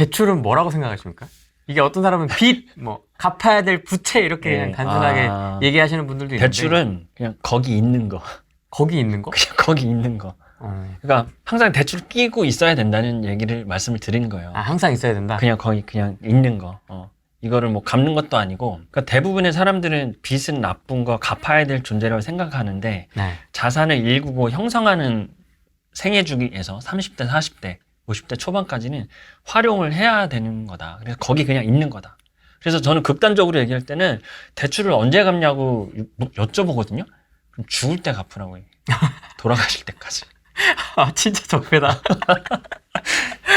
대출은 뭐라고 생각하십니까? 이게 어떤 사람은 빚, 뭐 갚아야 될 부채 이렇게 네. 그냥 단순하게 얘기하시는 분들도 있는데 대출은 그냥 거기 있는 거. 거기 있는 거? 그냥 거기 있는 거. 그러니까 항상 대출 끼고 있어야 된다는 얘기를 말씀을 드린 거예요. 아, 항상 있어야 된다? 그냥 거기 그냥 있는 거. 이거를 뭐 갚는 것도 아니고. 그러니까 대부분의 사람들은 빚은 나쁜 거 갚아야 될 존재라고 생각하는데 네. 자산을 일구고 형성하는 생애 주기에서 30대, 40대, 50대 초반까지는 활용을 해야 되는 거다. 그래서 거기 그냥 있는 거다. 그래서 저는 극단적으로 얘기할 때는 대출을 언제 갚냐고 여쭤보거든요. 그럼 죽을 때 갚으라고 해요. 돌아가실 때까지. 아, 진짜 적폐다.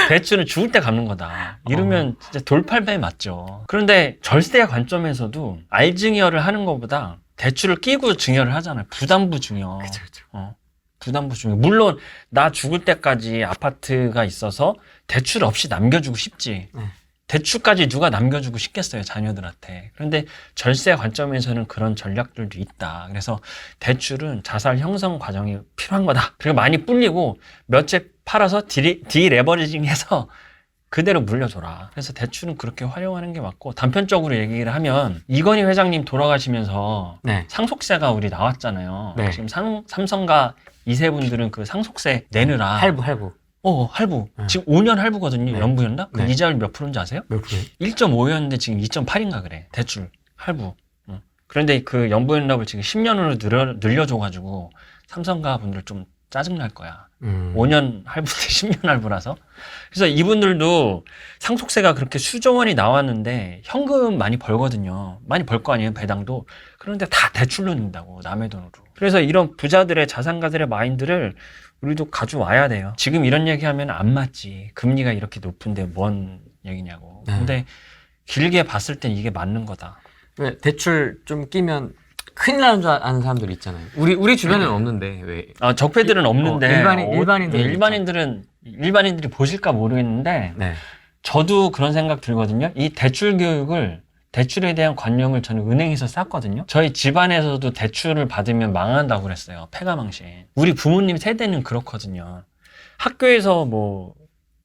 대출은 죽을 때 갚는 거다. 이러면 진짜 돌팔매 맞죠. 그런데 절세 관점에서도 알증여를 하는 것보다 대출을 끼고 증여를 하잖아요. 부담부 증여. 그쵸, 그쵸. 부담부 증여. 물론 나 죽을 때까지 아파트가 있어서 대출 없이 남겨주고 싶지. 대출까지 누가 남겨주고 싶겠어요, 자녀들한테. 그런데 절세 관점에서는 그런 전략들도 있다. 그래서 대출은 자산 형성 과정이 필요한 거다. 그리고 많이 불리고 몇 채 팔아서 디레버리징 해서 그대로 물려줘라. 그래서 대출은 그렇게 활용하는 게 맞고, 단편적으로 얘기를 하면 이건희 회장님 돌아가시면서 네. 상속세가 우리 나왔잖아요. 네. 지금 삼성가 2세 분들은 그 상속세 내느라 할부. 할부. 네. 지금 5년 할부거든요. 네. 연부였나? 그 네. 이자율 몇 프로인지 아세요? 몇 프로예요? 1.5였는데 지금 2.8인가 그래. 대출, 할부. 그런데 그 연부연납을 지금 10년으로 늘려줘가지고 삼성가 분들 좀 짜증날 거야. 5년 할부 대 10년 할부라서. 그래서 이분들도 상속세가 그렇게 수조 원이 나왔는데 현금 많이 벌거든요. 많이 벌 거 아니에요, 배당도. 그런데 다 대출로 낸다고, 남의 돈으로. 그래서 이런 부자들의 자산가들의 마인드를 우리도 가져와야 돼요. 지금 이런 얘기하면 안 맞지. 금리가 이렇게 높은데 뭔 얘기냐고. 근데 길게 봤을 땐 이게 맞는 거다. 왜 대출 좀 끼면 큰일 나는 줄 아는 사람들 있잖아요. 우리 주변에는 없는데 왜? 적폐들은 없는데 일반인들이 보실까 모르겠는데 네. 저도 그런 생각 들거든요. 이 대출 교육을, 대출에 대한 관념을 저는 은행에서 쌌거든요. 저희 집안에서도 대출을 받으면 망한다고 그랬어요. 패가망신. 우리 부모님 세대는 그렇거든요. 학교에서 뭐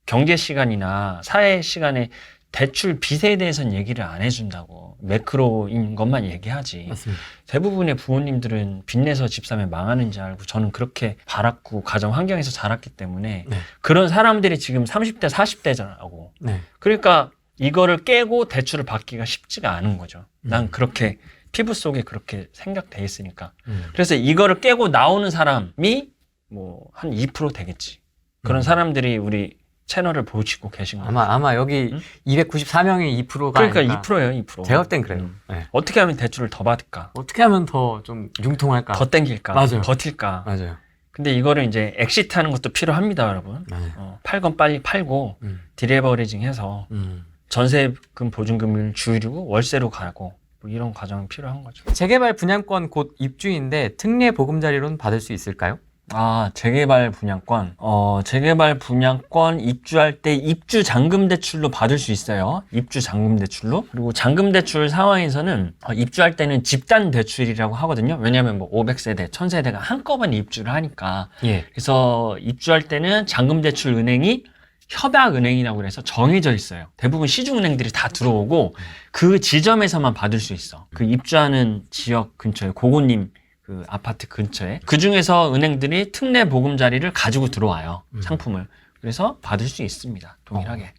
경제 시간이나 사회 시간에 대출 빚에 대해서는 얘기를 안 해준다고. 매크로인 것만 얘기하지. 맞습니다. 대부분의 부모님들은 빚내서 집 사면 망하는 줄 알고, 저는 그렇게 바랐고 가정 환경에서 자랐기 때문에 그런 사람들이 지금 30대, 40대잖아요. 네. 그러니까 이거를 깨고 대출을 받기가 쉽지가 않은 거죠. 난 그렇게 피부 속에 그렇게 생각돼 있으니까. 그래서 이거를 깨고 나오는 사람이 뭐 한 2% 되겠지. 그런 사람들이 우리 채널을 보시고 계신 거예요. 아마 여기 294명이 2%가 그러니까 아닐까. 2%예요, 2%. 제가 볼 땐 그래요. 네. 어떻게 하면 대출을 더 받을까? 어떻게 하면 더 좀 융통할까? 더 땡길까? 맞아요. 버틸까? 맞아요. 근데 이거를 이제 엑시트하는 것도 필요합니다, 여러분. 팔 건 빨리 팔고 디레버리징 해서 전세금 보증금을 줄이고 월세로 가고, 뭐 이런 과정은 필요한 거죠. 재개발 분양권 곧 입주인데 특례 보금자리론 받을 수 있을까요? 재개발 분양권. 재개발 분양권 입주할 때 입주 잔금 대출로 받을 수 있어요. 입주 잔금 대출로. 그리고 잔금 대출 상황에서는 입주할 때는 집단 대출이라고 하거든요. 왜냐하면 뭐 500세대, 1000세대가 한꺼번에 입주를 하니까. 예. 그래서 입주할 때는 잔금 대출 은행이 협약은행이라고 그래서 정해져 있어요. 대부분 시중은행들이 다 들어오고 그 지점에서만 받을 수 있어. 그 입주하는 지역 근처에, 고고님 그 아파트 근처에. 그 중에서 은행들이 특례 보금자리를 가지고 들어와요. 상품을. 그래서 받을 수 있습니다. 동일하게.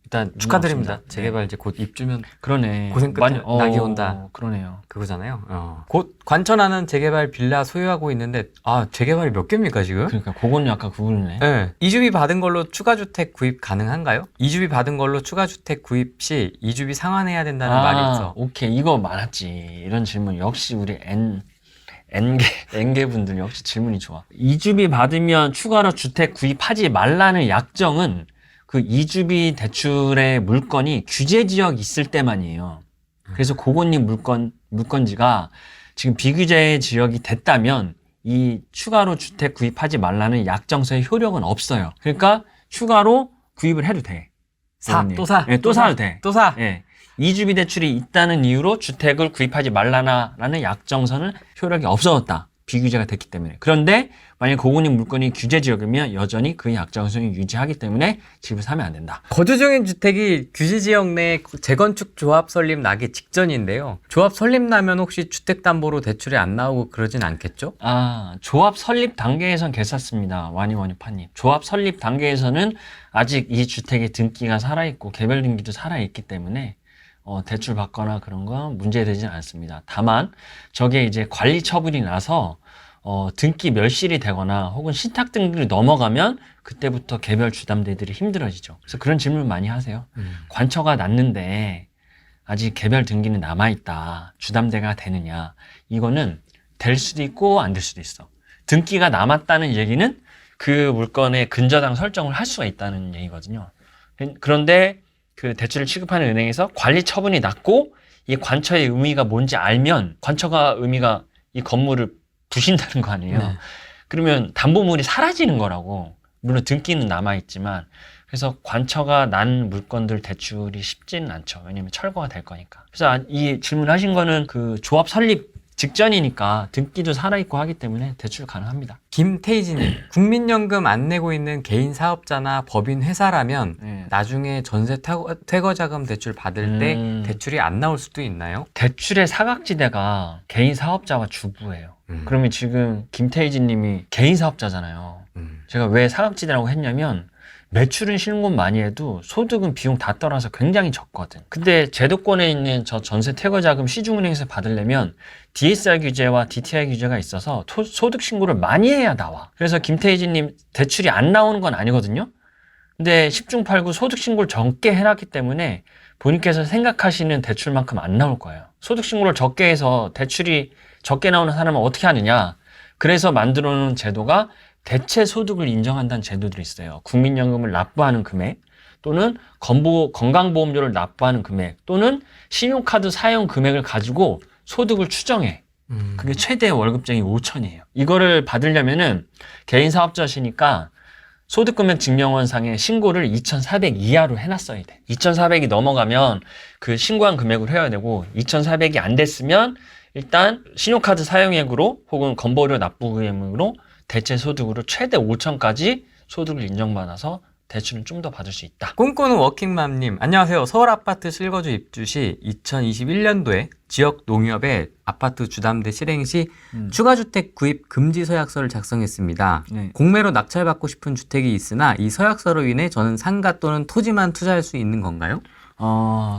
일단 축하드립니다. 재개발 이제 곧 입주면 그러네. 고생 끝에 낙이 온다. 그러네요. 그거잖아요. 곧 관천하는 재개발 빌라 소유하고 있는데 재개발이 몇 개입니까 지금? 그러니까 그거는 아까 그거네. 네. 이주비 받은 걸로 추가주택 구입 가능한가요? 이주비 받은 걸로 추가주택 구입 시 이주비 상환해야 된다는 말이 있어. 오케이. 이거 많았지. 이런 질문. 역시 우리 N개 분들 역시 질문이 좋아. 이주비 받으면 추가로 주택 구입하지 말라는 약정은 그 이주비 대출의 물건이 규제 지역 있을 때만이에요. 그래서 고건님 물건지가 지금 비규제 지역이 됐다면 이 추가로 주택 구입하지 말라는 약정서의 효력은 없어요. 그러니까 추가로 구입을 해도 돼. 또 사. 네, 또 사도 돼. 또 사. 예. 이주비 대출이 있다는 이유로 주택을 구입하지 말라라는 약정서는 효력이 없어졌다. 비규제가 됐기 때문에. 그런데 만약 고금리 물건이 규제 지역이면 여전히 그 약정성이 유지하기 때문에 집을 사면 안 된다. 거주 중인 주택이 규제 지역 내 재건축 조합 설립 나기 직전인데요. 조합 설립 나면 혹시 주택담보로 대출이 안 나오고 그러진 않겠죠? 조합 설립 단계에선 괜찮습니다. 와니파님. 조합 설립 단계에서는 아직 이 주택의 등기가 살아있고 개별 등기도 살아있기 때문에 대출 받거나 그런 건 문제되지는 않습니다. 다만 저게 이제 관리 처분이 나서 등기 멸실이 되거나 혹은 신탁 등기를 넘어가면 그때부터 개별 주담대들이 힘들어지죠. 그래서 그런 질문 많이 하세요. 관처가 났는데 아직 개별 등기는 남아있다. 주담대가 되느냐. 이거는 될 수도 있고 안 될 수도 있어. 등기가 남았다는 얘기는 그 물건의 근저당 설정을 할 수가 있다는 얘기거든요. 그런데 그 대출을 취급하는 은행에서 관리 처분이 났고 이 관처의 의미가 뭔지 알면 관처가 의미가 이 건물을 부신다는 거 아니에요. 네. 그러면 담보물이 사라지는 거라고. 물론 등기는 남아있지만 그래서 관처가 난 물건들 대출이 쉽지는 않죠. 왜냐면 철거가 될 거니까. 그래서 이 질문하신 거는 그 조합 설립 직전이니까 등기도 살아있고 하기 때문에 대출 가능합니다. 김태희진님, 국민연금 안 내고 있는 개인 사업자나 법인 회사라면 나중에 전세 퇴거자금 대출 받을 때 대출이 안 나올 수도 있나요? 대출의 사각지대가 개인 사업자와 주부예요. 그러면 지금 김태희진 님이 개인 사업자잖아요. 제가 왜 사각지대라고 했냐면 매출은 실문 많이 해도 소득은 비용 다 떨어서 굉장히 적거든. 근데 제도권에 있는 저 전세 퇴거자금 시중은행에서 받으려면 DSR 규제와 DTI 규제가 있어서 소득 신고를 많이 해야 나와. 그래서 김태희진님 대출이 안 나오는 건 아니거든요. 근데 10중 8구 소득 신고를 적게 해놨기 때문에 본인께서 생각하시는 대출만큼 안 나올 거예요. 소득 신고를 적게 해서 대출이 적게 나오는 사람은 어떻게 하느냐. 그래서 만들어 놓은 제도가 대체 소득을 인정한다는 제도들이 있어요. 국민연금을 납부하는 금액 또는 건강보험료를 납부하는 금액 또는 신용카드 사용 금액을 가지고 소득을 추정해. 그게 최대 월급쟁이 5천이에요. 이거를 받으려면은 개인 사업자시니까 소득금액 증명원상에 신고를 2,400 이하로 해놨어야 돼. 2,400이 넘어가면 그 신고한 금액을 해야 되고 2,400이 안 됐으면 일단 신용카드 사용액으로 혹은 건보료 납부금액으로 대체 소득으로 최대 5천까지 소득을 인정받아서 대출은 좀 더 받을 수 있다. 꿈꾸는 워킹맘님, 안녕하세요. 서울 아파트 실거주 입주 시 2021년도에 지역 농협에 아파트 주담대 실행 시 추가주택 구입 금지 서약서를 작성했습니다. 네. 공매로 낙찰받고 싶은 주택이 있으나 이 서약서로 인해 저는 상가 또는 토지만 투자할 수 있는 건가요?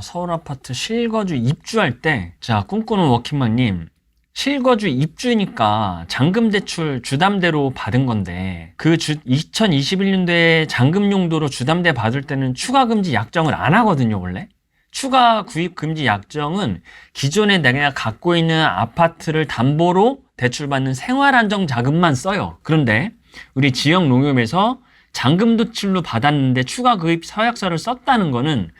서울 아파트 실거주 입주할 때, 자, 꿈꾸는 워킹맘님, 실거주 입주니까 잔금대출 주담대로 받은 건데 그 2021년도에 잔금 용도로 주담대 받을 때는 추가금지 약정을 안 하거든요. 원래 추가 구입 금지 약정은 기존에 내가 갖고 있는 아파트를 담보로 대출받는 생활안정자금만 써요. 그런데 우리 지역 농협에서 잔금 대출로 받았는데 추가 구입 서약서를 썼다는 거는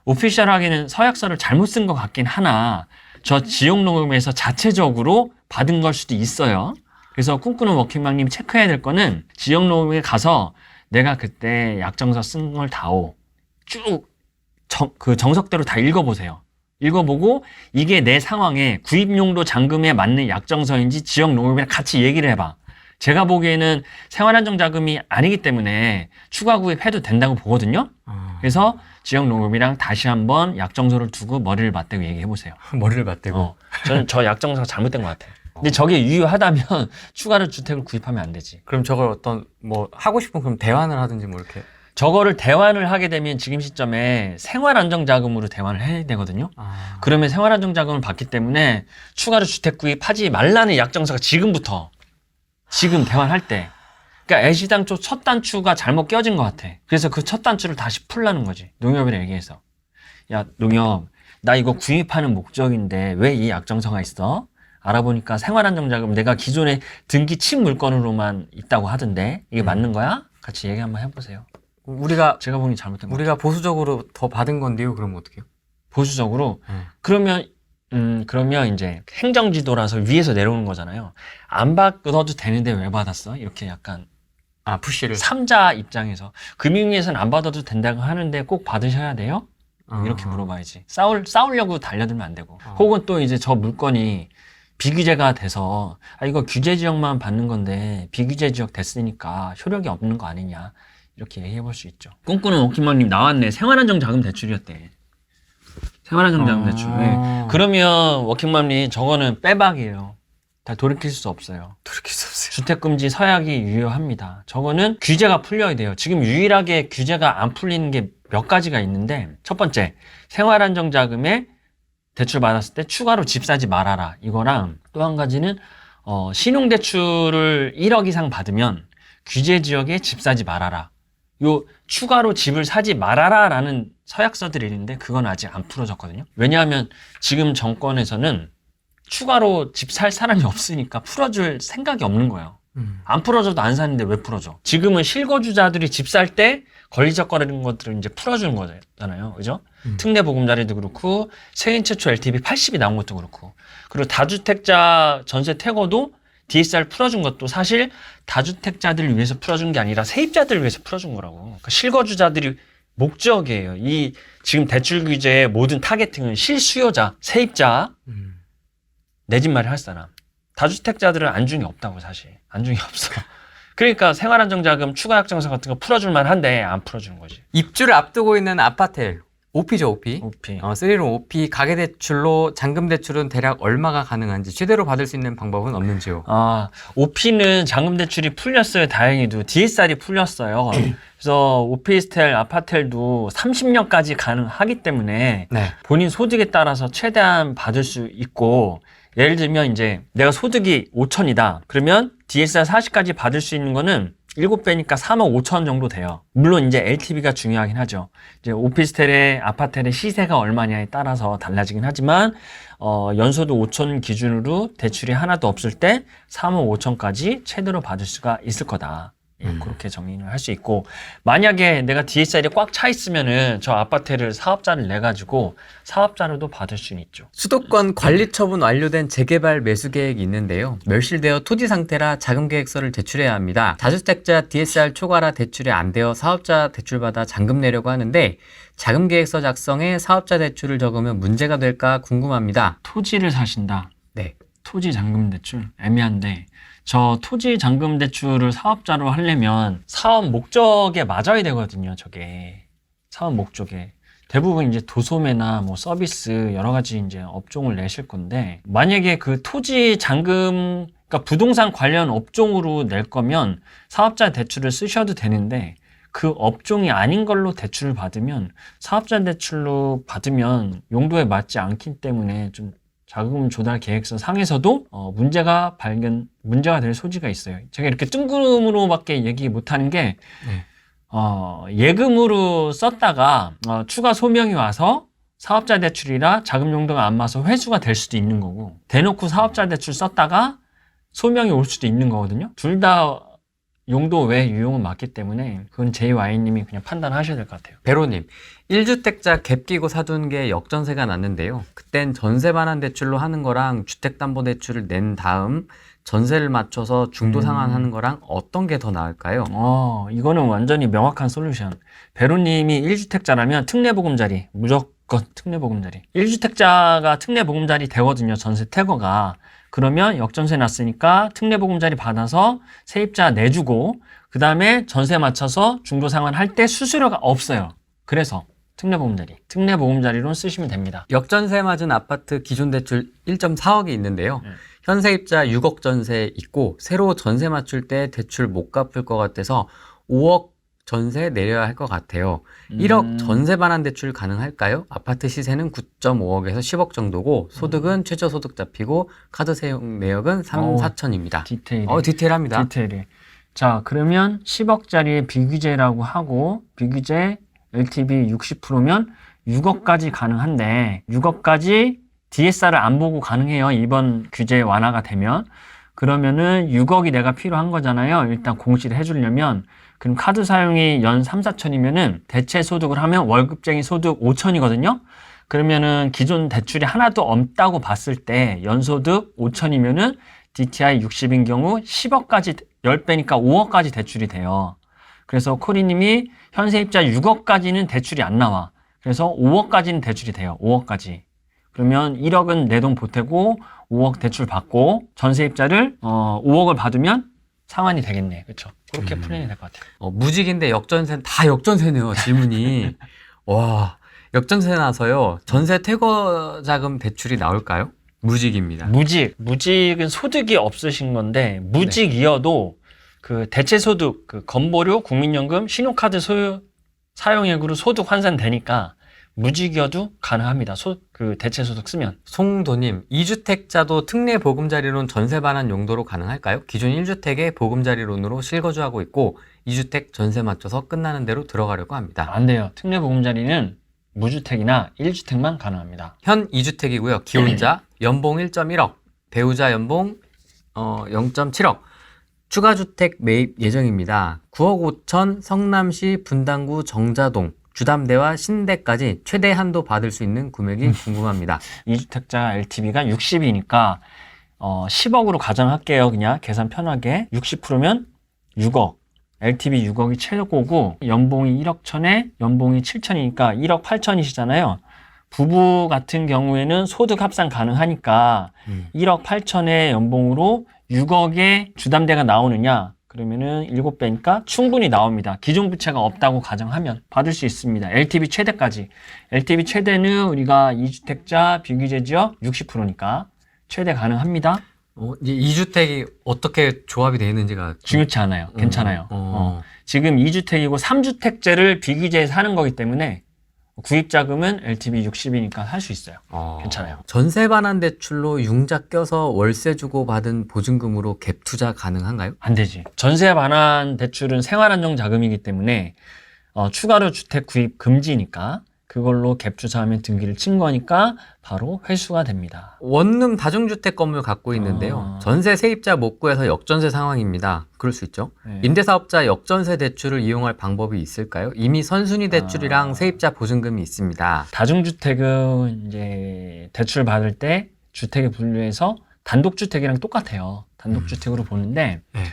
오피셜하게는 서약서를 잘못 쓴 것 같긴 하나 저 지역농협에서 자체적으로 받은 걸 수도 있어요. 그래서 꿈꾸는 워킹맘님 체크해야 될 거는 지역농협에 가서 내가 그때 약정서 쓴 걸 다오 쭉 그 정석대로 다 읽어보세요. 읽어보고 이게 내 상황에 구입용도 잔금에 맞는 약정서인지 지역농협이랑 같이 얘기를 해봐. 제가 보기에는 생활안정자금이 아니기 때문에 추가 구입해도 된다고 보거든요. 그래서 지역농협이랑 다시 한번 약정서를 두고 머리를 맞대고 얘기해보세요. 머리를 맞대고? 저는 저 약정서가 잘못된 것 같아요. 근데 저게 유효하다면 추가로 주택을 구입하면 안 되지. 그럼 저걸 어떤 하고 싶은 그럼 대환을 하든지 이렇게? 저거를 대환을 하게 되면 지금 시점에 생활안정자금으로 대환을 해야 되거든요. 그러면 생활안정자금을 받기 때문에 추가로 주택 구입하지 말라는 약정서가 지금 대환할 때. 그러니까 애시당초 첫 단추가 잘못 껴진 것 같아. 그래서 그 첫 단추를 다시 풀라는 거지. 농협이랑 얘기해서. 야, 농협, 나 이거 구입하는 목적인데 왜 이 약정서가 있어? 알아보니까 생활안정자금 내가 기존에 등기 친 물건으로만 있다고 하던데 이게 맞는 거야? 같이 얘기 한번 해보세요. 제가 보니 잘못된 거 우리가 보수적으로 더 받은 건데요. 그러면 어떡해요? 보수적으로? 그러면 이제 행정지도라서 위에서 내려오는 거잖아요. 안 받아도 되는데 왜 받았어? 이렇게 약간 푸시를 3자 입장에서 금융위에서는 안 받아도 된다고 하는데 꼭 받으셔야 돼요? 이렇게 물어봐야지. 싸우려고 달려들면 안 되고. 혹은 또 이제 저 물건이 비규제가 돼서 이거 규제 지역만 받는 건데 비규제 지역 됐으니까 효력이 없는 거 아니냐 이렇게 얘기해 볼 수 있죠. 꿈꾸는 워킹맘님 나왔네. 생활안정자금 대출이었대. 생활안정자금 대출. 네. 그러면 워킹맘님 저거는 빼박이에요. 다 돌이킬 수 없어요. 돌이킬 수 없어요. 주택금지 서약이 유효합니다. 저거는 규제가 풀려야 돼요. 지금 유일하게 규제가 안 풀리는 게 몇 가지가 있는데, 첫 번째, 생활안정자금에 대출 받았을 때 추가로 집 사지 말아라. 이거랑 또 한 가지는 신용대출을 1억 이상 받으면 규제 지역에 집 사지 말아라. 요 추가로 집을 사지 말아라 라는 서약서들이 있는데 그건 아직 안 풀어졌거든요. 왜냐하면 지금 정권에서는 추가로 집 살 사람이 없으니까 풀어줄 생각이 없는 거예요. 안 풀어줘도 안 사는데 왜 풀어줘? 지금은 실거주자들이 집 살 때 권리적거리는 것들을 이제 풀어주는 거잖아요. 그죠? 특례보금자리도 그렇고, 세인 최초 LTV 80이 나온 것도 그렇고, 그리고 다주택자 전세 퇴거도 DSR 풀어준 것도 사실 다주택자들을 위해서 풀어준 게 아니라 세입자들을 위해서 풀어준 거라고. 그러니까 실거주자들이 목적이에요. 이 지금 대출 규제의 모든 타겟팅은 실수요자, 세입자, 내 집 마련할 사람. 다주택자들은 안중이 없다고 사실. 안중이 없어. 그러니까 생활안정자금 추가 약정서 같은 거 풀어줄 만한데 안 풀어주는 거지. 입주를 앞두고 있는 아파트 OP죠, OP. OP. 3룸 OP 가계대출로 잔금대출은 대략 얼마가 가능한지, 최대로 받을 수 있는 방법은 없는지요? OP는 잔금대출이 풀렸어요. 다행히도. DSR이 풀렸어요. 그래서 오피스텔, 아파텔도 30년까지 가능하기 때문에 네. 본인 소득에 따라서 최대한 받을 수 있고, 예를 들면 이제 내가 소득이 5천이다. 그러면 DSR 40까지 받을 수 있는 거는 7배니까 3억 5천 정도 돼요. 물론 이제 LTV가 중요하긴 하죠. 이제 오피스텔의 아파텔의 시세가 얼마냐에 따라서 달라지긴 하지만 연소득 5천 기준으로 대출이 하나도 없을 때 3억 5천까지 최대로 받을 수가 있을 거다. 예, 그렇게 정리를 할 수 있고, 만약에 내가 DSR이 꽉 차 있으면은 저 아파트를 사업자를 내 가지고 사업자로도 받을 수는 있죠. 수도권 관리 처분 완료된 재개발 매수 계획이 있는데요. 멸실되어 토지 상태라 자금 계획서를 제출해야 합니다. 다주택자 DSR 초과라 대출이 안 되어 사업자 대출받아 잔금 내려고 하는데, 자금 계획서 작성에 사업자 대출을 적으면 문제가 될까 궁금합니다. 토지를 사신다. 네. 토지 잔금 대출 애매한데, 저 토지 잔금 대출을 사업자로 하려면 사업 목적에 맞아야 되거든요. 저게 사업 목적에 대부분 이제 도소매나 뭐 서비스 여러 가지 이제 업종을 내실 건데, 만약에 그 토지 잔금, 그러니까 부동산 관련 업종으로 낼 거면 사업자 대출을 쓰셔도 되는데, 그 업종이 아닌 걸로 대출을 받으면 사업자 대출로 받으면 용도에 맞지 않기 때문에 좀 자금 조달 계획서 상에서도 문제가 될 소지가 있어요. 제가 이렇게 뜬구름으로밖에 얘기 못하는 게, 예금으로 썼다가 추가 소명이 와서 사업자 대출이라 자금 용도가 안 맞아서 회수가 될 수도 있는 거고, 대놓고 사업자 대출 썼다가 소명이 올 수도 있는 거거든요. 둘 다 용도 외 유용은 맞기 때문에 그건 JY님이 그냥 판단하셔야 될 것 같아요. 배로님, 1주택자 갭 끼고 사둔 게 역전세가 났는데요. 그땐 전세 반환 대출로 하는 거랑 주택담보대출을 낸 다음 전세를 맞춰서 중도 상환하는 거랑 어떤 게 더 나을까요? 이거는 완전히 명확한 솔루션. 배로님이 1주택자라면 특례보금자리, 무조건 특례보금자리. 1주택자가 특례보금자리 되거든요. 전세 퇴거가. 그러면 역전세 났으니까 특례보금자리 받아서 세입자 내주고, 그 다음에 전세 맞춰서 중도 상환할 때 수수료가 없어요. 그래서 특례보금자리로 쓰시면 됩니다. 역전세 맞은 아파트 기존 대출 1.4억이 있는데요. 현 세입자 6억 전세 있고, 새로 전세 맞출 때 대출 못 갚을 것 같아서 5억 전세 내려야 할 것 같아요. 1억 전세 반환 대출 가능할까요? 아파트 시세는 9.5억에서 10억 정도고, 소득은 최저소득 잡히고, 카드 사용 내역은 3, 4천입니다. 디테일합니다. 디테일이. 자, 그러면 10억짜리 비규제라고 하고, 비규제 LTV 60%면 6억까지 가능한데, 6억까지 DSR을 안 보고 가능해요. 이번 규제 완화가 되면. 그러면은 6억이 내가 필요한 거잖아요. 일단 공시를 해주려면. 그럼 카드 사용이 연 3, 4천이면은 대체 소득을 하면 월급쟁이 소득 5천이거든요. 그러면은 기존 대출이 하나도 없다고 봤을 때 연소득 5천이면은 DTI 60인 경우 10억까지 10배니까 5억까지 대출이 돼요. 그래서 코리님이 현세입자 6억까지는 대출이 안 나와. 그래서 5억까지는 대출이 돼요. 5억까지. 그러면 1억은 내 돈 보태고 5억 대출 받고 전세입자를 5억을 받으면 상환이 되겠네. 그렇죠? 그렇게 플랜이 될 것 같아요. 무직인데 역전세 다 역전세네요. 질문이. 와, 역전세 나서요. 전세 퇴거 자금 대출이 나올까요? 무직입니다. 무직은 소득이 없으신 건데 무직이어도 그 대체소득, 그 건보료, 국민연금, 신용카드 사용액으로 소득 환산되니까 무직이어도 가능합니다. 그 대체소득 쓰면. 송도님, 2주택자도 특례 보금자리론 전세 반환 용도로 가능할까요? 기존 1주택에 보금자리론으로 실거주하고 있고 2주택 전세 맞춰서 끝나는 대로 들어가려고 합니다. 안 돼요. 특례 보금자리는 무주택이나 1주택만 가능합니다. 현 2주택이고요. 기혼자 연봉 1.1억, 배우자 연봉 0.7억. 추가 주택 매입 예정입니다. 9억 5천 성남시 분당구 정자동 주담대와 신대까지 최대 한도 받을 수 있는 금액이 궁금합니다. 2주택자 LTV가 60이니까 10억으로 가정할게요. 그냥 계산 편하게. 60%면 6억. LTV 6억이 최고고 연봉이 1억 천에 연봉이 7천이니까 1억 8천이시잖아요. 부부 같은 경우에는 소득 합산 가능하니까 1억 8천의 연봉으로 6억의 주담대가 나오느냐? 그러면은 7배니까 충분히 나옵니다. 기존 부채가 없다고 가정하면 받을 수 있습니다. LTV 최대까지. LTV 최대는 우리가 2주택자 비규제 지역 60%니까 최대 가능합니다. 이제 2주택이 어떻게 조합이 되어 있는지가 중요치 않아요. 괜찮아요. 지금 2주택이고 3주택제를 비규제에서 하는 거기 때문에 구입자금은 LTV 60이니까 할 수 있어요. 괜찮아요. 전세 반환 대출로 융자 껴서 월세 주고 받은 보증금으로 갭 투자 가능한가요? 안 되지. 전세 반환 대출은 생활안정 자금이기 때문에 추가로 주택 구입 금지니까 그걸로 갭 투자하면 등기를 친 거니까 바로 회수가 됩니다. 원룸 다중주택 건물 갖고 있는데요. 전세 세입자 못 구해서 역전세 상황입니다. 그럴 수 있죠. 네. 임대사업자 역전세 대출을 이용할 방법이 있을까요? 이미 선순위 대출이랑 세입자 보증금이 있습니다. 다중주택은 이제 대출 받을 때 주택에 분류해서 단독주택이랑 똑같아요. 단독주택으로 보는데 네.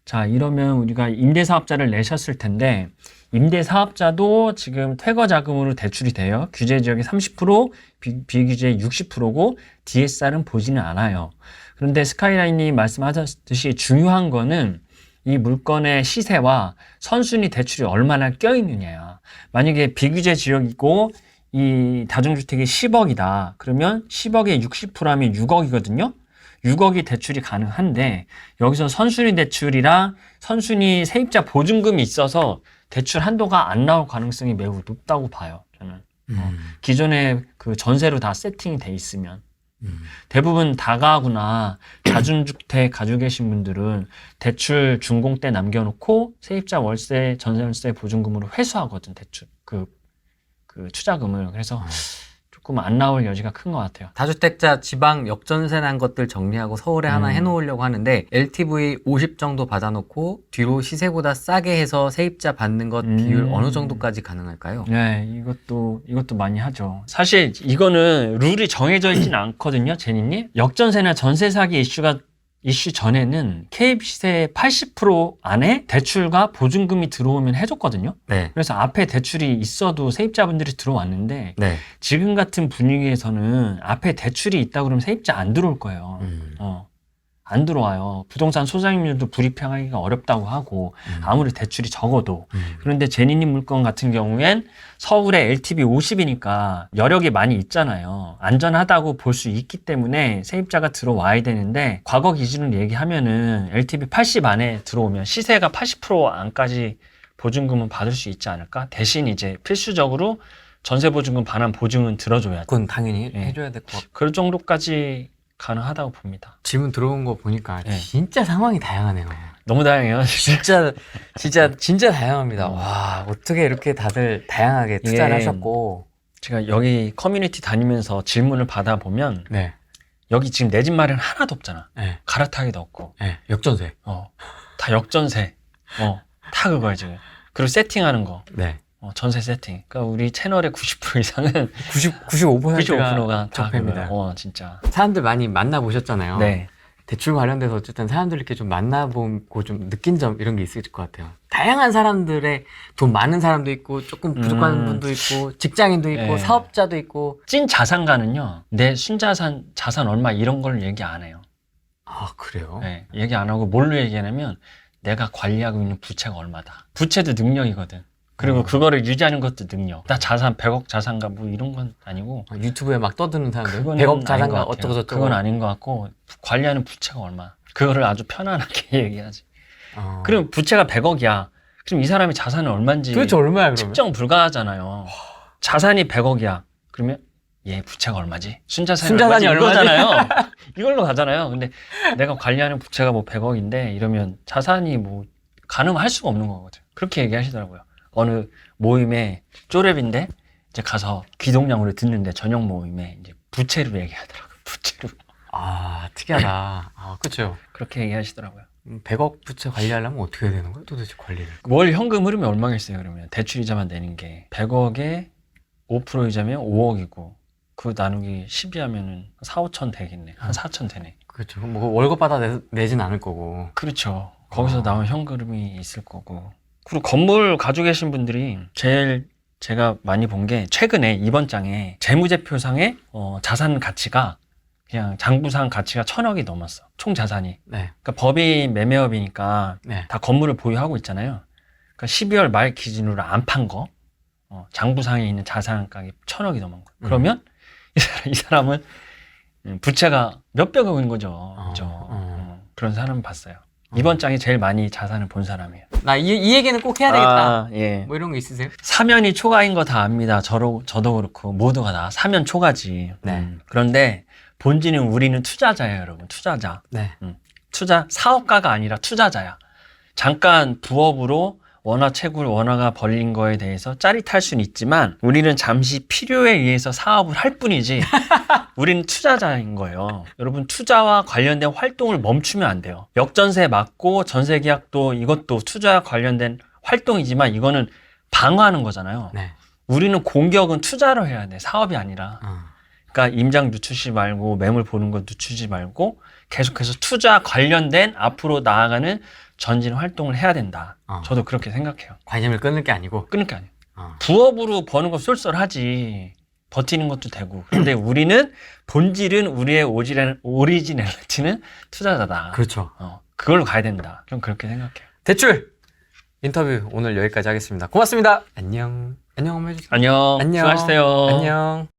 자, 이러면 우리가 임대사업자를 내셨을 텐데 임대사업자도 지금 퇴거자금으로 대출이 돼요. 규제지역이 30%, 비규제 60%고 DSR은 보지는 않아요. 그런데 스카이라인이 말씀하셨듯이 중요한 거는 이 물건의 시세와 선순위 대출이 얼마나 껴있느냐야. 만약에 비규제 지역이고 이 다중주택이 10억이다. 그러면 10억에 60%하면 6억이거든요. 6억이 대출이 가능한데 여기서 선순위 대출이랑 선순위 세입자 보증금이 있어서 대출 한도가 안 나올 가능성이 매우 높다고 봐요. 저는 기존에 그 전세로 다 세팅이 돼 있으면 대부분 다가구나 다중주택 가지고 계신 분들은 대출 준공 때 남겨놓고 세입자 월세, 전세월세 보증금으로 회수하거든. 대출 그 투자금을. 그래서 조금 안 나올 여지가 큰 것 같아요. 다주택자 지방 역전세 난 것들 정리하고 서울에 하나 해놓으려고 하는데 LTV 50 정도 받아놓고 뒤로 시세보다 싸게 해서 세입자 받는 것 비율 어느 정도까지 가능할까요? 네, 이것도 많이 하죠. 사실 이거는 룰이 정해져 있지는 않거든요, 제니님. 역전세나 전세 사기 이슈 전에는 KF 시세 80% 안에 대출과 보증금이 들어오면 해줬거든요. 네. 그래서 앞에 대출이 있어도 세입자분들이 들어왔는데 네. 지금 같은 분위기에서는 앞에 대출이 있다 그러면 세입자 안 들어올 거예요. 안 들어와요. 부동산 소장님들도 불입행하기가 어렵다고 하고 아무리 대출이 적어도. 그런데 제니님 물건 같은 경우엔 서울에 LTV 50이니까 여력이 많이 있잖아요. 안전하다고 볼 수 있기 때문에 세입자가 들어와야 되는데 과거 기준을 얘기하면은 LTV 80 안에 들어오면 시세가 80% 안까지 보증금은 받을 수 있지 않을까? 대신 이제 필수적으로 전세보증금 반환 보증은 들어줘야 돼. 그건 당연히 해줘야 될 것 같고. 그럴 정도까지 가능하다고 봅니다. 질문 들어온 거 보니까 네. 진짜 상황이 다양하네요. 너무 다양해요. 진짜 다양합니다. 와, 어떻게 이렇게 다들 다양하게 투자를 하셨고. 제가 여기 커뮤니티 다니면서 질문을 받아보면 네. 여기 지금 내 집 마련 하나도 없잖아. 네. 갈아타기도 없고. 네. 역전세. 다 역전세. 다 그거야 지금. 그리고 세팅하는 거. 네. 전세 세팅. 그러니까 우리 채널의 90% 이상은 95%가 95%가 다 적폐입니다. 그거예요. 진짜. 사람들 많이 만나보셨잖아요. 네. 대출 관련돼서 어쨌든 사람들 이렇게 좀 만나보고 좀 느낀 점 이런 게 있을 것 같아요. 다양한 사람들의 돈 많은 사람도 있고 조금 부족한 분도 있고 직장인도 있고 네. 사업자도 있고. 찐 자산가는요, 내 순자산, 자산 얼마 이런 걸 얘기 안 해요. 아, 그래요? 네, 얘기 안 하고 뭘로 얘기하냐면 내가 관리하고 있는 부채가 얼마다. 부채도 능력이거든. 그리고 그거를 유지하는 것도 능력. 나 자산 100억 자산가 뭐 이런 건 아니고. 유튜브에 막 떠드는 사람들 그건 100억 아닌 것 자산가 같아요. 어쩌고 저쩌고. 그건 아닌 것 같고 관리하는 부채가 얼마. 그거를 아주 편안하게 얘기하지. 그럼 부채가 100억이야. 그럼 이 사람이 자산은 얼마인지 도대체 얼마야 그러면? 측정 불가하잖아요. 자산이 100억이야. 그러면 얘 부채가 얼마지? 순자산이 순자산이 얼마지? 얼마지? 이거잖아요. 이걸로 가잖아요. 근데 내가 관리하는 부채가 뭐 100억인데 이러면 자산이 뭐 가늠할 수가 없는 거거든. 그렇게 얘기하시더라고요. 어느 모임에 쪼렙인데 이제 가서 귀동냥으로 듣는데 저녁 모임에 이제 부채로 얘기하더라고요. 부채로. 아, 특이하다. 아, 그렇죠. 그렇게 얘기하시더라고요. 100억 부채 관리하려면 어떻게 해야 되는 거예요? 도대체 관리를. 월 현금 흐름이 얼마겠어요, 그러면? 대출이자만 내는 게. 100억에 5% 이자면 5억이고, 그거 나누기 12 하면은 4, 5천 되겠네. 한 4천 되네. 그렇죠. 뭐 월급 받아 내진 않을 거고. 그렇죠. 거기서 나온 현금이 있을 거고. 그리고 건물 가지고 계신 분들이 제일 제가 많이 본 게 최근에 이번 장에 재무제표상의 자산 가치가 그냥 장부상 가치가 1,000억이 넘었어. 총 자산이. 네. 그러니까 법이 매매업이니까 네. 다 건물을 보유하고 있잖아요. 그러니까 12월 말 기준으로 안 판 거, 장부상에 있는 자산가액이 1,000억이 넘은 거. 그러면 이 사람은 부채가 몇백억인 거죠. 그죠? 그런 사람 봤어요. 이번 장에 제일 많이 자산을 본 사람이에요. 나 이 얘기는 꼭 해야 되겠다. 아, 예. 뭐 이런 거 있으세요? 사면이 초과인 거 다 압니다. 저도 그렇고 모두가 다 사면 초과지. 네. 그런데 본질은 우리는 투자자예요, 여러분. 투자자. 네. 투자 사업가가 아니라 투자자야. 잠깐 부업으로 원화채굴 원화가 벌린 거에 대해서 짜릿할 수는 있지만 우리는 잠시 필요에 의해서 사업을 할 뿐이지 우리는 투자자인 거예요. 여러분 투자와 관련된 활동을 멈추면 안 돼요. 역전세 맞고 전세계약도 이것도 투자와 관련된 활동이지만 이거는 방어하는 거잖아요. 네. 우리는 공격은 투자로 해야 돼. 사업이 아니라. 그러니까 임장 늦추지 말고 매물 보는 거 늦추지 말고 계속해서 투자 관련된 앞으로 나아가는 전진 활동을 해야 된다. 저도 그렇게 생각해요. 관심을 끊을 게 아니고. 끊을 게 아니에요. 부업으로 버는 거 쏠쏠하지. 버티는 것도 되고. 근데 우리는 본질은 우리의 오리지널리티는 투자자다. 그렇죠. 그걸로 가야 된다. 좀 그렇게 생각해요. 대출 인터뷰 오늘 여기까지 하겠습니다. 고맙습니다. 안녕. 안녕 한번 해주세요. 안녕. 안녕. 수고하세요. 안녕.